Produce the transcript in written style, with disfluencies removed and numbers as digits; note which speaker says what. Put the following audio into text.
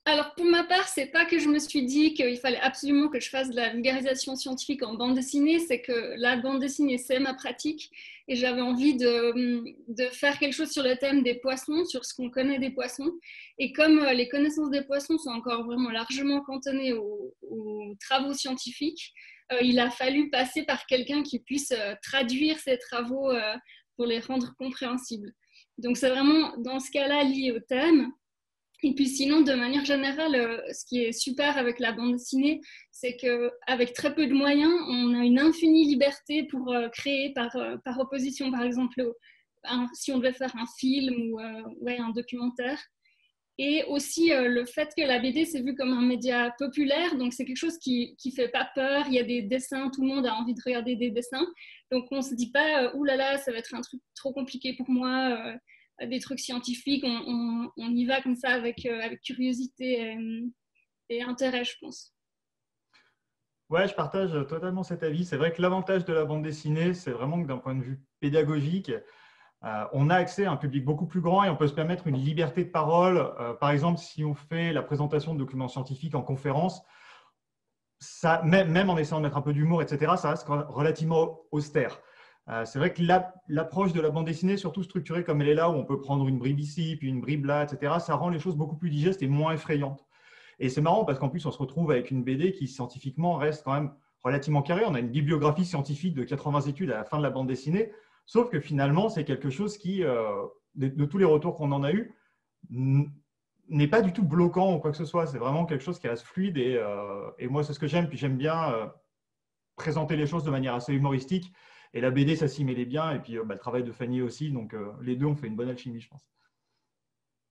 Speaker 1: Alors pour ma part, c'est pas que je me suis dit qu'il fallait absolument que je fasse de la vulgarisation scientifique en bande dessinée, c'est que la bande dessinée, c'est ma pratique et j'avais envie de faire quelque chose sur le thème des poissons, sur ce qu'on connaît des poissons. Et comme les connaissances des poissons sont encore vraiment largement cantonnées aux travaux scientifiques, il a fallu passer par quelqu'un qui puisse traduire ces travaux pour les rendre compréhensibles. Donc c'est vraiment dans ce cas-là lié au thème. Et puis sinon, de manière générale, ce qui est super avec la bande dessinée, c'est qu'avec très peu de moyens, on a une infinie liberté pour créer par opposition, par exemple, si on devait faire un film ou ouais, un documentaire. Et aussi le fait que la BD, c'est vu comme un média populaire, donc c'est quelque chose qui fait pas peur. Il y a des dessins, tout le monde a envie de regarder des dessins. Donc on se dit pas, ouh là là, ça va être un truc trop compliqué pour moi, des trucs scientifiques. On y va comme ça avec curiosité et intérêt, je pense.
Speaker 2: Ouais, je partage totalement cet avis. C'est vrai que l'avantage de la bande dessinée, c'est vraiment que d'un point de vue pédagogique, on a accès à un public beaucoup plus grand et on peut se permettre une liberté de parole. Par exemple, si on fait la présentation de documents scientifiques en conférence, ça, même en essayant de mettre un peu d'humour, etc., ça reste relativement austère. C'est vrai que l'approche de la bande dessinée, surtout structurée comme elle est là, où on peut prendre une bribe ici, puis une bribe là, etc., ça rend les choses beaucoup plus digestes et moins effrayantes. Et c'est marrant parce qu'en plus, on se retrouve avec une BD qui scientifiquement reste quand même relativement carrée. On a une bibliographie scientifique de 80 études à la fin de la bande dessinée, sauf que finalement, c'est quelque chose qui, de tous les retours qu'on en a eu, n'est pas du tout bloquant ou quoi que ce soit. C'est vraiment quelque chose qui reste fluide et moi, c'est ce que j'aime. Puis j'aime bien présenter les choses de manière assez humoristique. Et la BD, ça s'y mêlait bien. Et puis le travail de Fanny aussi. Donc les deux ont fait une bonne alchimie, je pense.